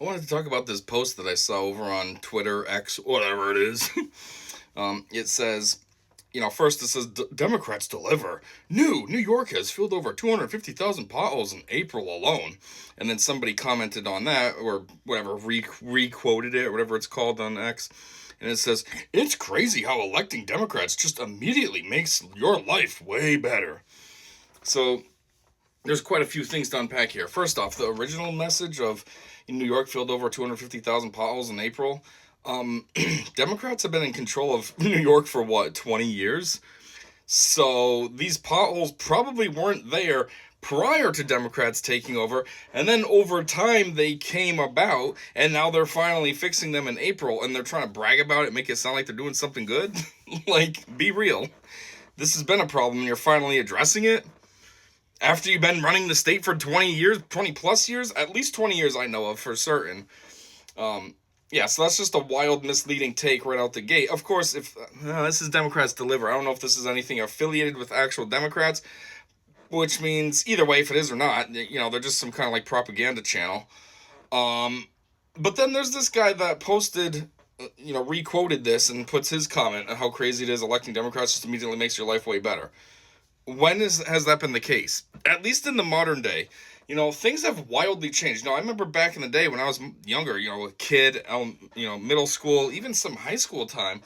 I wanted to talk about this post that I saw over on Twitter, X, whatever it is. It says, first it says Democrats deliver. New York has filled over 250,000 potholes in April alone. And then somebody commented on that, or whatever, re-quoted it, or whatever it's called on X. And it says, it's crazy how electing Democrats just immediately makes your life way better. So there's quite a few things to unpack here. First off, the original message of New York filled over 250,000 potholes in April. Democrats have been in control of New York for what, 20 years? So these potholes probably weren't there prior to Democrats taking over, and then over time they came about, and now they're finally fixing them in April, and they're trying to brag about it, make it sound like they're doing something good. Like, be real. This has been a problem, and you're finally addressing it after you've been running the state for 20 years, 20 plus years, at least 20 years I know of for certain. Yeah, so that's just a wild, misleading take right out the gate. Of course, if this is Democrats deliver, I don't know if this is anything affiliated with actual Democrats, which means either way, if it is or not, they're just some kind of like propaganda channel. But then there's this guy that posted, re-quoted this and puts his comment on how crazy it is electing Democrats just immediately makes your life way better. Has that been the case? At least in the modern day, things have wildly changed. I remember back in the day when I was younger, a kid, middle school, even some high school time,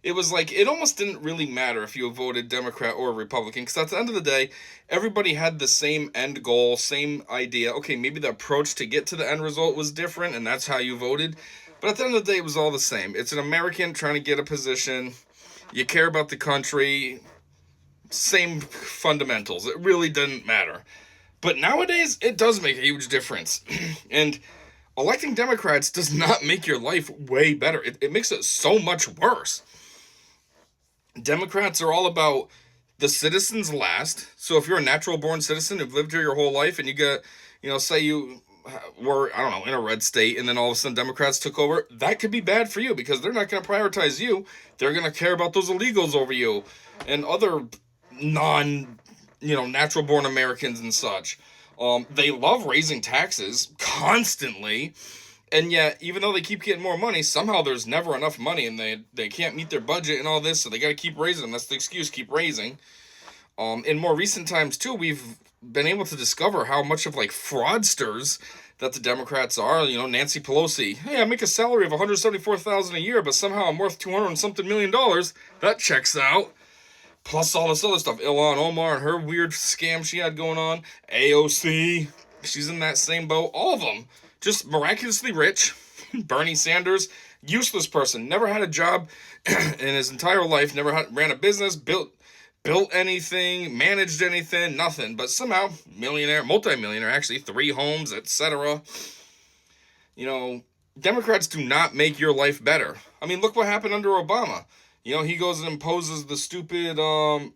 it was like it almost didn't really matter if you voted Democrat or Republican, because at the end of the day, everybody had the same end goal, same idea. Okay, maybe the approach to get to the end result was different, and that's how you voted. But at the end of the day, it was all the same. It's an American trying to get a position. You care about the country, same fundamentals. It really didn't matter. But nowadays, it does make a huge difference. And electing Democrats does not make your life way better. It makes it so much worse. Democrats are all about the citizens last. So if you're a natural born citizen who've lived here your whole life and you get, say you were, I don't know, in a red state and then all of a sudden Democrats took over, that could be bad for you because they're not going to prioritize you. They're going to care about those illegals over you and other non, natural born Americans and such. They love raising taxes constantly, and yet even though they keep getting more money, somehow there's never enough money, and they can't meet their budget and all this, so they got to keep raising them. That's the excuse, keep raising. In more recent times too, we've been able to discover how much of like fraudsters that the Democrats are. Nancy Pelosi. Hey, I make a salary of $174,000 a year, but somehow I'm worth 200 and something million dollars. That checks out. Plus all this other stuff. Ilhan Omar and her weird scam she had going on. AOC. She's in that same boat. All of them. Just miraculously rich. Bernie Sanders. Useless person. Never had a job in his entire life. Never ran a business. Built anything. Managed anything. Nothing. But somehow, millionaire. Multi-millionaire actually. 3 homes, etc. Democrats do not make your life better. I mean, look what happened under Obama. He goes and imposes the stupid, you're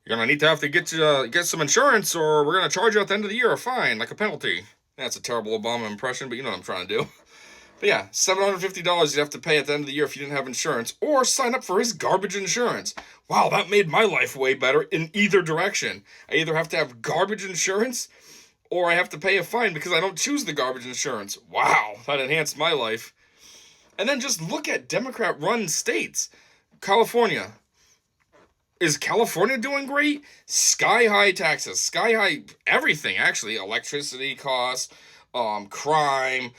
gonna need to have to get some insurance, or we're gonna charge you at the end of the year a fine, like a penalty. That's a terrible Obama impression, but you know what I'm trying to do. But yeah, $750 you have to pay at the end of the year if you didn't have insurance, or sign up for his garbage insurance. Wow, that made my life way better in either direction. I either have to have garbage insurance, or I have to pay a fine because I don't choose the garbage insurance. Wow, that enhanced my life. And then just look at Democrat-run states. California. Is California doing great? Sky-high taxes. Sky-high everything, actually. Electricity costs, crime,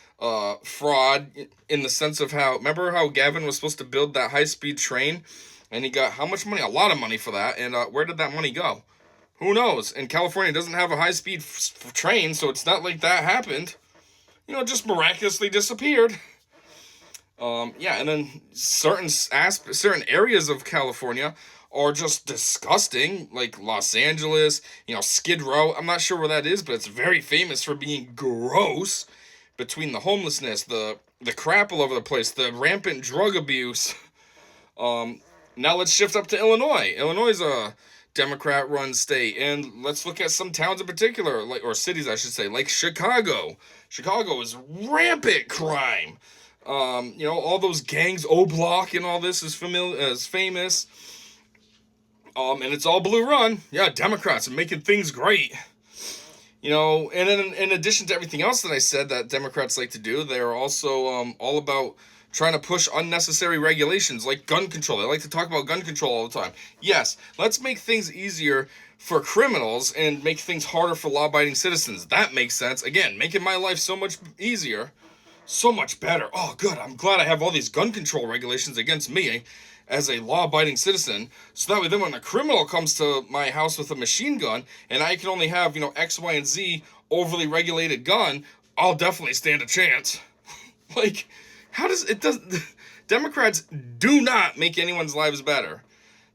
fraud, in the sense of how... Remember how Gavin was supposed to build that high-speed train? And he got how much money? A lot of money for that. And where did that money go? Who knows? And California doesn't have a high-speed train, so it's not like that happened. Just miraculously disappeared. And then certain areas of California are just disgusting, like Los Angeles, Skid Row. I'm not sure where that is, but it's very famous for being gross. Between the homelessness, the crap all over the place, the rampant drug abuse. Now let's shift up to Illinois. Illinois is a Democrat-run state, and let's look at some towns in particular, or cities, I should say, like Chicago. Chicago is rampant crime. All those gangs, O-Block and all this is famous. And it's all blue run. Yeah, Democrats are making things great. And in addition to everything else that I said that Democrats like to do, they're also all about trying to push unnecessary regulations like gun control. They like to talk about gun control all the time. Yes, let's make things easier for criminals and make things harder for law-abiding citizens. That makes sense. Again, making my life so much easier, so much better. Oh, good. I'm glad I have all these gun control regulations against me as a law-abiding citizen, so that way then when a criminal comes to my house with a machine gun and I can only have, X, Y, and Z overly regulated gun, I'll definitely stand a chance. Like, Democrats do not make anyone's lives better.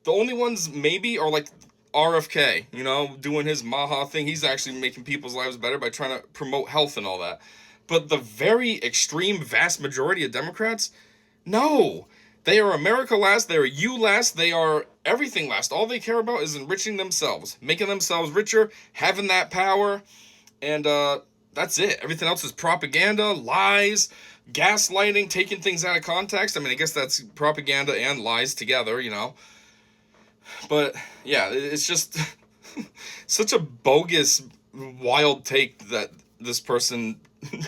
The only ones maybe are like RFK, doing his Maha thing. He's actually making people's lives better by trying to promote health and all that. But the very extreme vast majority of Democrats, no. They are America last, they are you last, they are everything last. All they care about is enriching themselves, making themselves richer, having that power, and that's it. Everything else is propaganda, lies, gaslighting, taking things out of context. I mean, I guess that's propaganda and lies together, But, yeah, it's just such a bogus, wild take that this person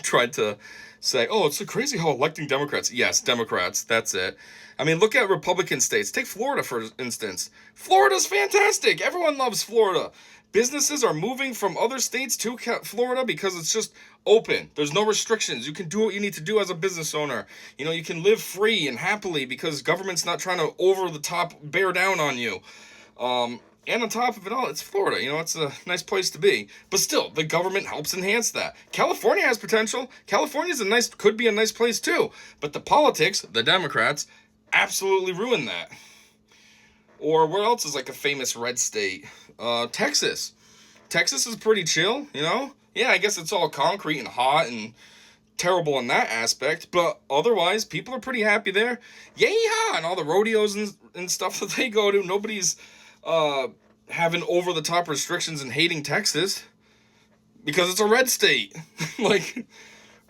tried to say, oh, it's so crazy how electing Democrats. Yes, Democrats, that's it. I mean, look at Republican states. Take Florida, for instance. Florida's fantastic. Everyone loves Florida. Businesses are moving from other states to Florida because it's just open. There's no restrictions. You can do what you need to do as a business owner. You can live free and happily because government's not trying to over the top bear down on you. And on top of it all, it's Florida. It's a nice place to be. But still, the government helps enhance that. California has potential. California's could be a nice place too. But the politics, the Democrats, absolutely ruin that. Or where else is like a famous red state? Texas. Texas is pretty chill, Yeah, I guess it's all concrete and hot and terrible in that aspect, but otherwise, people are pretty happy there. Yeehaw! And all the rodeos and stuff that they go to, nobody's having over-the-top restrictions and hating Texas because it's a red state. Like,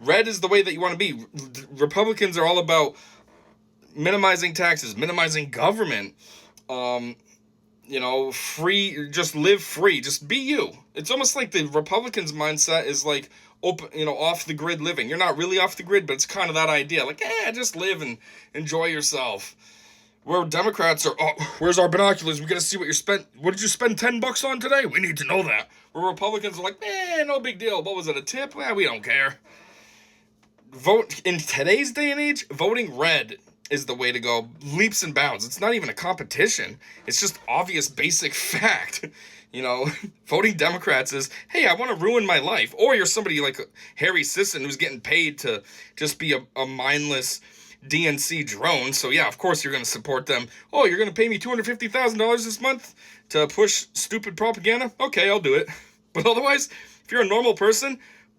red is the way that you want to be. Republicans are all about minimizing taxes, minimizing government, free, just live free, just be you. It's almost like the Republicans' mindset is like open, off the grid living. You're not really off the grid, but it's kind of that idea. Like, just live and enjoy yourself. Where Democrats are, where's our binoculars? We gotta see what you spent. What did you spend $10 on today? We need to know that. Where Republicans are like, no big deal. What was it, a tip? We don't care. Vote in today's day and age. Voting red is the way to go, leaps and bounds. It's not even a competition. It's just obvious, basic fact. Voting Democrats is, hey, I want to ruin my life. Or you're somebody like Harry Sisson who's getting paid to just be a mindless DNC drone. So yeah, of course you're going to support them. Oh, you're going to pay me $250,000 this month to push stupid propaganda? Okay, I'll do it. But otherwise, if you're a normal person,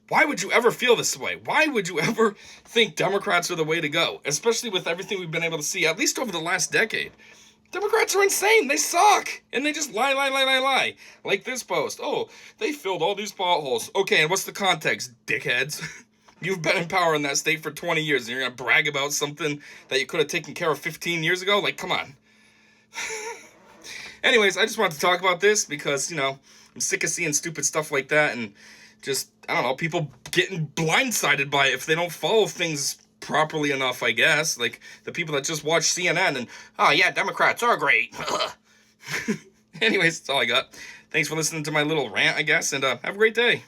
why would you ever feel this way? Why would you ever think Democrats are the way to go? Especially with everything we've been able to see, at least over the last decade. Democrats are insane. They suck. And they just lie. Like this post. Oh, they filled all these potholes. Okay, and what's the context, dickheads? You've been in power in that state for 20 years, and you're going to brag about something that you could have taken care of 15 years ago? Like, come on. Anyways, I just wanted to talk about this because, I'm sick of seeing stupid stuff like that and just, I don't know, people getting blindsided by it if they don't follow things properly enough, I guess. Like the people that just watch CNN and, oh yeah, Democrats are great. Anyways, that's all I got. Thanks for listening to my little rant, I guess, and have a great day.